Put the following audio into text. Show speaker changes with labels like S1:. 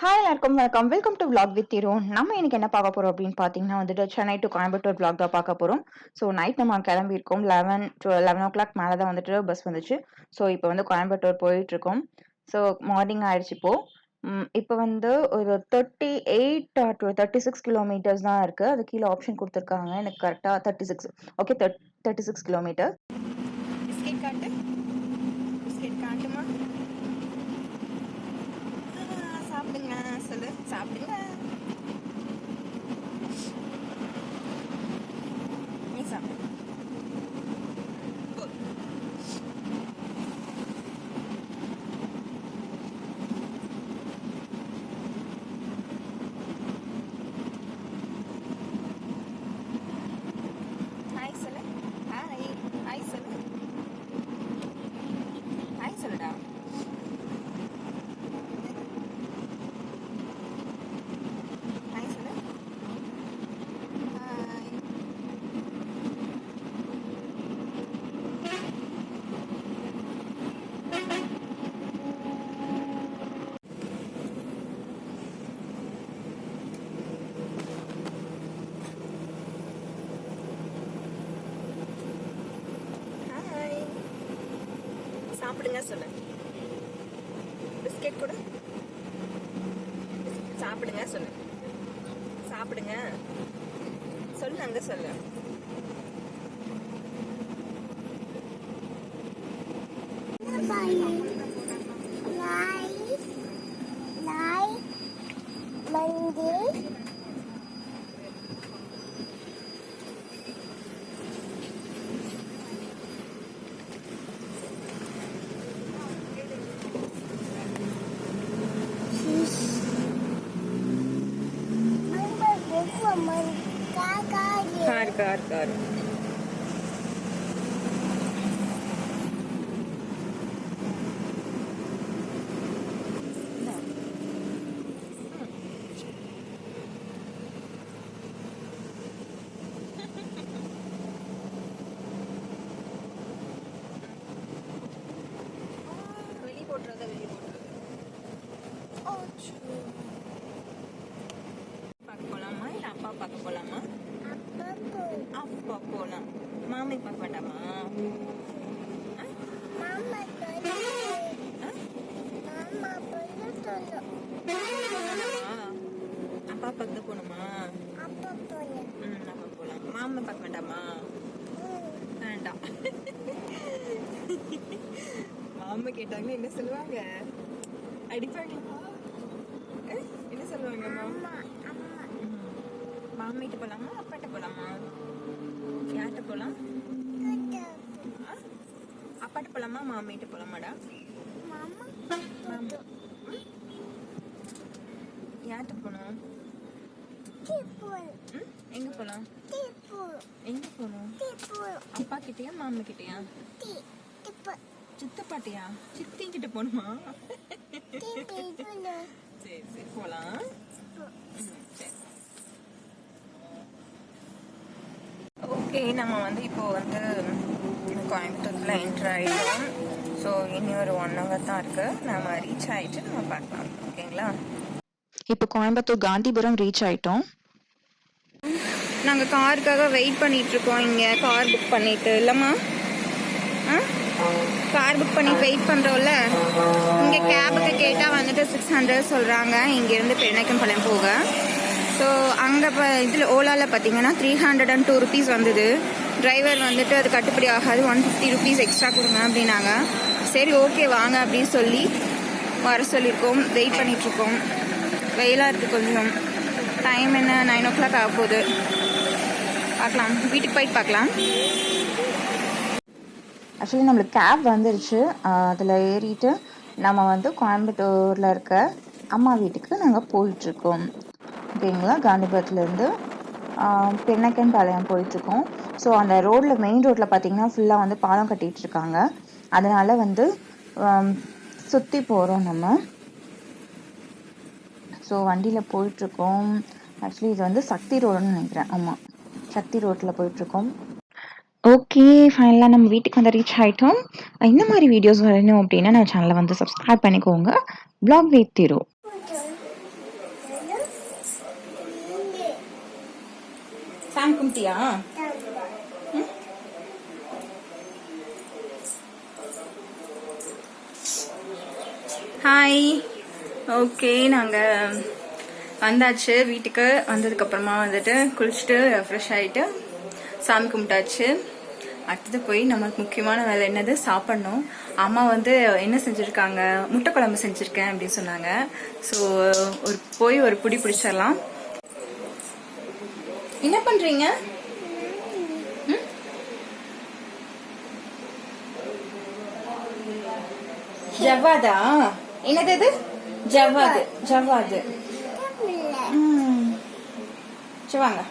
S1: Hi எல்லாருக்கும் வணக்கம். Welcome to vlog with Thiru. நம்ம இன்னைக்கு என்ன பார்க்க போறோம் அப்படின்னு பார்த்தீங்கன்னா வந்துட்டு சென்னை டு கோயம்புத்தூர் vlog தான் பார்க்க போறோம். ஸோ நைட் நம்ம கிளம்பியிருக்கோம் 11 o'clock மேலே தான் வந்துட்டு பஸ் வந்துச்சு. ஸோ இப்போ வந்து கோயம்புத்தூர் போயிட்டு இருக்கோம். ஸோ மார்னிங் ஆயிடுச்சு இப்போ. இப்போ வந்து ஒரு 38 to 36 கிலோமீட்டர்ஸ் தான் இருக்கு. அது கீழே ஆப்ஷன் கொடுத்துருக்காங்க. எனக்கு கரெக்டாக 36. Okay 36 kilometre. பிஸ்கெட் காட்டு, பிஸ்கெட் காட்டுமா, சாப்பிடுங்க சொல்லு, சாப்பிடுங்க. நீ சாப்பிடு. ஹாய் சொல்லு, ஹாய் ஹாய் சொல்லு, ஹாய் சொல்லுடா. ஹாய் சொல்லு, ஹாய். ஹாய் சாப்பிடுங்க சொல்லு. பிஸ்கெட் கொடு, சாப்பிடுங்க சொல்லு, சாப்பிடுங்க சொல்லு, அங்க சொல்லு. Car car car. வெளியே போட்டுறத வெளியே போட்டுறது. பார்க்க போலாமா இல்லை அப்பா பார்க்க போலாமா? அப்பா போலாம். மாமி பார்க்க வேண்டாமா? அப்பா பார்க்க போகணுமா? அப்பா போலாம். மாமா பார்க்க வேண்டாமா? வேண்டாம். மாமா கேட்டாங்கன்னா என்ன சொல்லுவாங்க? அடிப்பாங்களா? என்ன சொல்லுவாங்க மாமா? மாமிட்ட போலாமா அப்பாட்ட போலாமா? யார்கிட்ட போலாம்? அப்பாட்ட போலாமா மாமிட்ட போலாமாடா? யார்கிட்ட போகணும்? எங்க போலாம்? எங்க போகணும்? அப்பா கிட்டயா மாமா கிட்டயா? சித்தப்பாட்டியா? சித்தி கிட்ட போகணுமா? சரி சரி போலாம். சரி ஓகே, நம்ம வந்து இப்போ வந்து கோயம்புத்தூர்ல என்ட்ரு ஆகிட்டோம். ஸோ இனி ஒரு 1 hour தான் இருக்கு. நம்ம ரீச் ஆகிட்டு நம்ம பார்க்கலாம். ஓகேங்களா? இப்போ கோயம்புத்தூர் காந்திபுரம் ரீச் ஆகிட்டோம். நாங்கள் காருக்காக வெயிட் பண்ணிட்டு இருக்கோம். இங்கே கார் புக் பண்ணிட்டு இல்லைம்மா? கார் புக் பண்ணி வெயிட் பண்ணுறோம்ல. இங்கே கேபுக்கு கேட்டால் வந்துட்டு 600 சொல்கிறாங்க இங்கேருந்து பெருநாயக்கம்பாளையம் போக. ஸோ அங்கே இப்போ இதில் ஓலாவில் பார்த்தீங்கன்னா 302 rupees வந்தது. டிரைவர் வந்துட்டு அது கட்டுப்படி ஆகாது, 150 rupees எக்ஸ்ட்ரா கொடுங்க அப்படின்னாங்க. சரி ஓகே வாங்க அப்படின்னு சொல்லி வர சொல்லியிருக்கோம். வெயிட் பண்ணிகிட்ருக்கோம். வெயிலாக இருக்குது கொஞ்சம். டைம் என்ன 9 o'clock ஆக போகுது. பார்க்கலாம், வீட்டுக்கு போயிட்டு பார்க்கலாம். ஆக்சுவலி நம்மளுக்கு கேப் வந்துருச்சு. அதில் ஏறிட்டு நம்ம வந்து கோயம்புத்தூரில் இருக்க அம்மா வீட்டுக்கு நாங்கள் போயிட்டுருக்கோம். ஓகேங்களா? காந்திபுரத்துலேருந்து பெருநாயக்கன்பாளையம் போயிட்டுருக்கோம். ஸோ அந்த ரோட்டில் மெயின் ரோட்டில் பார்த்தீங்கன்னா ஃபுல்லாக வந்து பாலம் கட்டிகிட்ருக்காங்க. அதனால் வந்து சுற்றி போகிறோம் நம்ம. ஸோ வண்டியில் போயிட்டுருக்கோம். ஆக்சுவலி இது வந்து சக்தி ரோடுன்னு நினைக்கிறேன். ஆமாம், சக்தி ரோட்டில் போயிட்டுருக்கோம். ஓகே, ஃபைனலாக நம்ம வீட்டுக்கு வந்து ரீச் ஆகிட்டோம். இந்த மாதிரி வீடியோஸ் வரணும் அப்படின்னா நம்ம சேனலை வந்து சப்ஸ்கிரைப் பண்ணிக்கோங்க. vlog with Thiru. சாமி கும்பிட்டியா? ஹாய். ஓகே, நாங்கள் வந்தாச்சு வீட்டுக்கு. வந்ததுக்கப்புறமா வந்துட்டு குளிச்சுட்டு ஃப்ரெஷ் ஆகிட்டு சாமி கும்பிட்டாச்சு. அடுத்தது போய் நமக்கு முக்கியமான வேலை என்னது, சாப்பிட்ணும். அம்மா வந்து என்ன செஞ்சுருக்காங்க, முட்டை குழம்பு செஞ்சுருக்கேன் அப்படின்னு சொன்னாங்க. ஸோ போய் ஒரு புடி பிடிச்சிடலாம். என்ன பண்ணுறீங்க? ஜவ்வாதா? என்னது அது? ஜவ்வாது. சரி வாங்க.